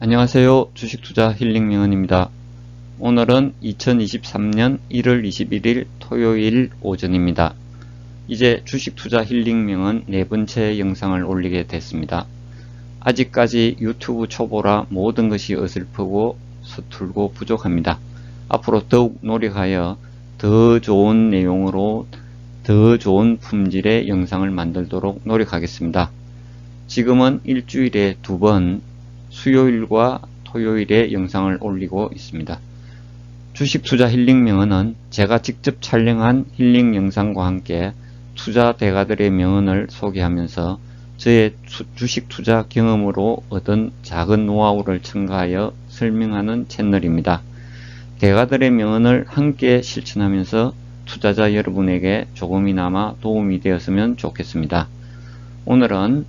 안녕하세요. 주식투자 힐링명언입니다. 오늘은 2023년 1월 21일 토요일 오전입니다. 이제 주식투자 힐링명언 네 번째 영상을 올리게 됐습니다. 아직까지 유튜브 초보라 모든 것이 어설프고 서툴고 부족합니다. 앞으로 더욱 노력하여 더 좋은 내용으로 더 좋은 품질의 영상을 만들도록 노력하겠습니다. 지금은 일주일에 2번 수요일과 토요일에 영상을 올리고 있습니다. 주식투자 힐링명언은 제가 직접 촬영한 힐링 영상과 함께 투자 대가들의 명언을 소개하면서 저의 주식투자 경험으로 얻은 작은 노하우를 첨가하여 설명하는 채널입니다. 대가들의 명언을 함께 실천하면서 투자자 여러분에게 조금이나마 도움이 되었으면 좋겠습니다. 오늘은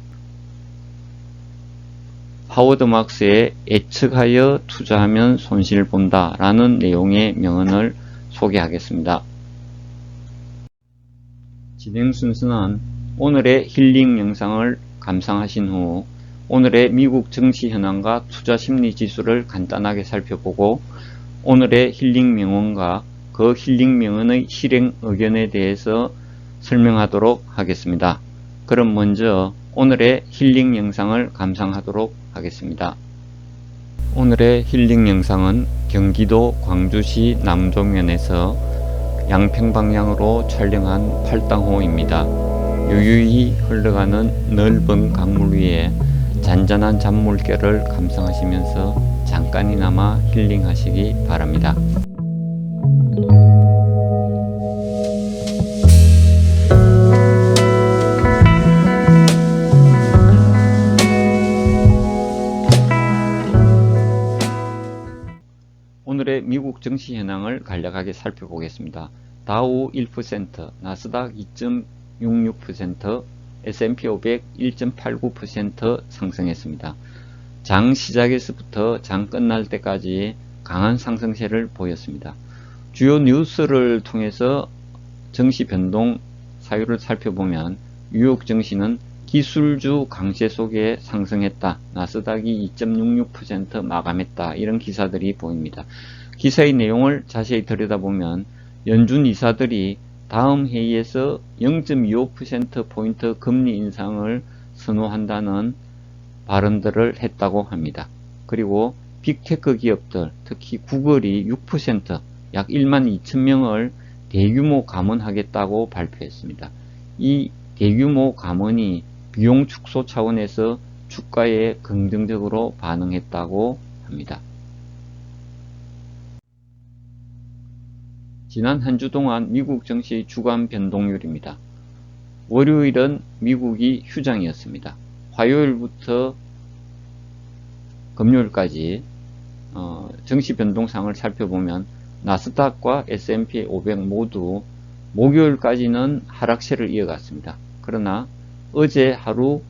하워드 막스의 예측하여 투자하면 손실 본다 라는 내용의 명언을 소개하겠습니다. 진행 순서는 오늘의 힐링 영상을 감상하신 후 오늘의 미국 증시 현황과 투자 심리 지수를 간단하게 살펴보고 오늘의 힐링 명언과 그 힐링 명언의 실행 의견에 대해서 설명하도록 하겠습니다. 그럼 먼저 오늘의 힐링 영상을 감상하도록 하겠습니다. 오늘의 힐링 영상은 경기도 광주시 남조면에서 양평방향으로 촬영한 팔당호입니다. 유유히 흘러가는 넓은 강물 위에 잔잔한 잔물결을 감상하시면서 잠깐이나마 힐링하시기 바랍니다. 오늘의 미국 증시 현황을 간략하게 살펴보겠습니다. 다우 1%, 나스닥 2.66%, S&P 500 1.89% 상승했습니다. 장 시작에서부터 장 끝날 때까지 강한 상승세를 보였습니다. 주요 뉴스를 통해서 증시 변동 사유를 살펴보면 뉴욕 증시는 기술주 강세 속에 상승했다. 나스닥이 2.66% 마감했다. 이런 기사들이 보입니다. 기사의 내용을 자세히 들여다보면 연준 이사들이 다음 회의에서 0.25%포인트 금리 인상을 선호한다는 발언들을 했다고 합니다. 그리고 빅테크 기업들, 특히 구글이 6%, 약 1만 2천명을 대규모 감원하겠다고 발표했습니다. 이 대규모 감원이 비용 축소 차원에서 주가에 긍정적으로 반응했다고 합니다. 지난 한 주 동안 미국 증시 주간 변동률입니다. 월요일은 미국이 휴장이었습니다. 화요일부터 금요일까지 증시 변동상을 살펴보면 나스닥과 S&P 500 모두 목요일까지는 하락세를 이어갔습니다. 그러나 어제 하루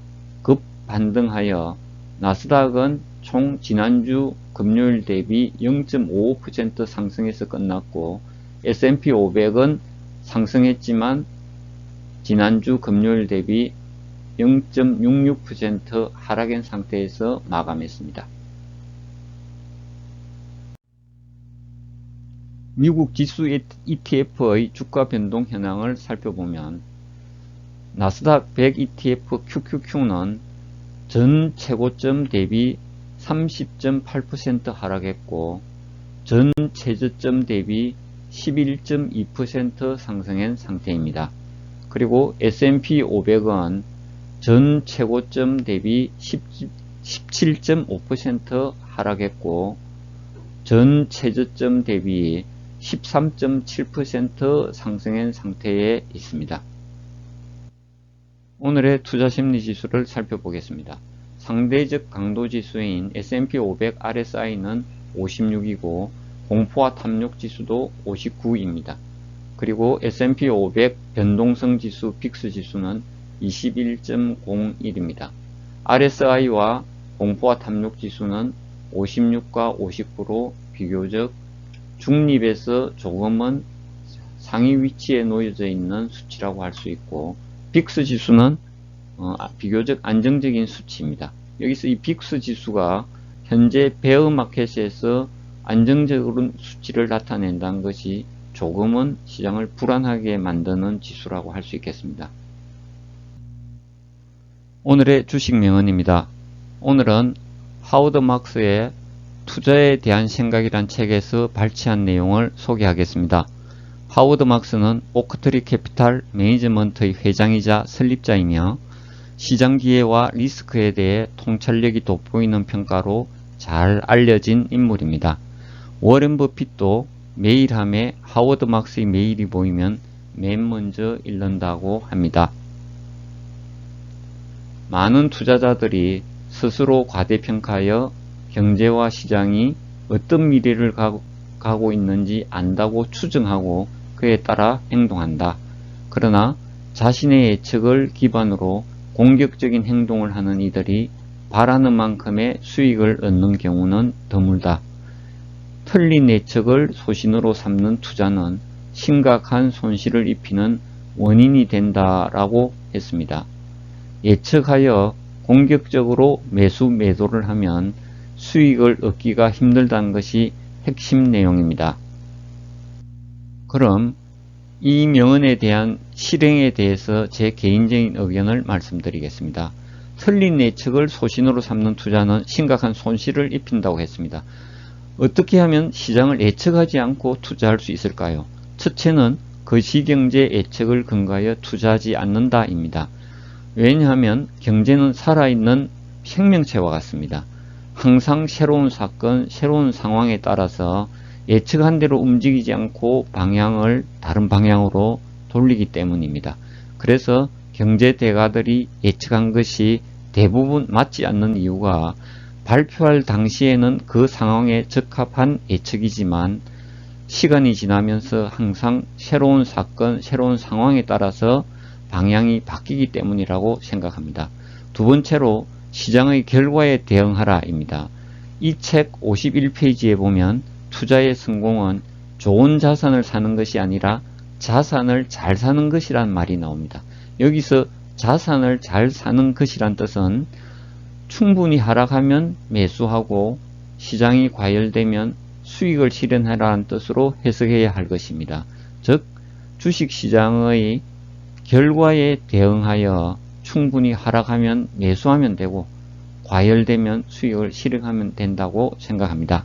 급 반등하여 나스닥은 총 지난주 금요일 대비 0.55% 상승해서 끝났고 S&P 500은 상승했지만 지난주 금요일 대비 0.66% 하락한 상태에서 마감했습니다. 미국 지수 ETF의 주가 변동 현황을 살펴보면 나스닥 100 ETF QQQ는 전 최고점 대비 30.8% 하락했고 전 최저점 대비 11.2% 상승한 상태입니다. 그리고 S&P 500은 전 최고점 대비 17.5% 하락했고 전 최저점 대비 13.7% 상승한 상태에 있습니다. 오늘의 투자심리지수를 살펴보겠습니다. 상대적 강도지수인 S&P 500 RSI는 56이고 공포와 탐욕지수도 59입니다. 그리고 S&P 500 변동성지수 빅스지수는 21.01입니다. RSI와 공포와 탐욕지수는 56과 59로 비교적 중립에서 조금은 상위 위치에 놓여져 있는 수치라고 할 수 있고 빅스 지수는 비교적 안정적인 수치입니다. 여기서 이 빅스 지수가 현재 베어마켓에서 안정적으로 수치를 나타낸다는 것이 조금은 시장을 불안하게 만드는 지수라고 할 수 있겠습니다. 오늘의 주식 명언입니다. 오늘은 하워드 막스의 투자에 대한 생각이란 책에서 발췌한 내용을 소개하겠습니다. 하워드 막스는 오크트리 캐피탈 매니지먼트의 회장이자 설립자이며 시장 기회와 리스크에 대해 통찰력이 돋보이는 평가로 잘 알려진 인물입니다. 워렌 버핏도 메일함에 하워드 막스의 메일이 보이면 맨 먼저 읽는다고 합니다. 많은 투자자들이 스스로 과대평가하여 경제와 시장이 어떤 미래를 가고 있는지 안다고 추정하고 그에 따라 행동한다. 그러나 자신의 예측을 기반으로 공격적인 행동을 하는 이들이 바라는 만큼의 수익을 얻는 경우는 드물다. 틀린 예측을 소신으로 삼는 투자는 심각한 손실을 입히는 원인이 된다라고 했습니다. 예측하여 공격적으로 매도를 하면 수익을 얻기가 힘들다는 것이 핵심 내용입니다. 그럼 이 명언에 대한 실행에 대해서 제 개인적인 의견을 말씀드리겠습니다. 틀린 예측을 소신으로 삼는 투자는 심각한 손실을 입힌다고 했습니다. 어떻게 하면 시장을 예측하지 않고 투자할 수 있을까요? 첫째는 거시경제 예측을 근거하여 투자하지 않는다입니다. 왜냐하면 경제는 살아있는 생명체와 같습니다. 항상 새로운 사건, 새로운 상황에 따라서 예측한 대로 움직이지 않고 방향을 다른 방향으로 돌리기 때문입니다. 그래서 경제 대가들이 예측한 것이 대부분 맞지 않는 이유가 발표할 당시에는 그 상황에 적합한 예측이지만 시간이 지나면서 항상 새로운 사건, 새로운 상황에 따라서 방향이 바뀌기 때문이라고 생각합니다. 두 번째로 시장의 결과에 대응하라입니다. 이 책 51페이지에 보면 투자의 성공은 좋은 자산을 사는 것이 아니라 자산을 잘 사는 것이란 말이 나옵니다. 여기서 자산을 잘 사는 것이란 뜻은 충분히 하락하면 매수하고 시장이 과열되면 수익을 실현하라는 뜻으로 해석해야 할 것입니다. 즉 주식시장의 결과에 대응하여 충분히 하락하면 매수하면 되고 과열되면 수익을 실행하면 된다고 생각합니다.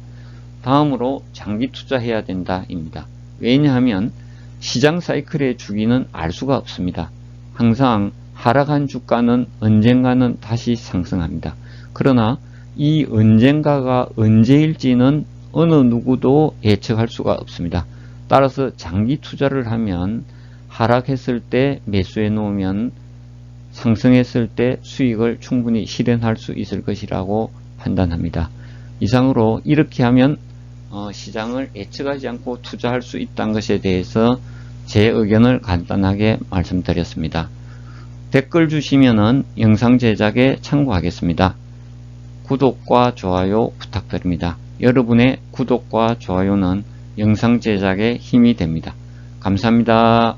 다음으로 장기 투자해야 된다입니다. 왜냐하면 시장 사이클의 주기는 알 수가 없습니다. 항상 하락한 주가는 언젠가는 다시 상승합니다. 그러나 이 언젠가가 언제일지는 어느 누구도 예측할 수가 없습니다. 따라서 장기 투자를 하면 하락했을 때 매수해 놓으면 상승했을 때 수익을 충분히 실현할 수 있을 것이라고 판단합니다. 이상으로 이렇게 하면 시장을 예측하지 않고 투자할 수 있다는 것에 대해서 제 의견을 간단하게 말씀드렸습니다. 댓글 주시면은 영상 제작에 참고하겠습니다. 구독과 좋아요 부탁드립니다. 여러분의 구독과 좋아요는 영상 제작에 힘이 됩니다. 감사합니다.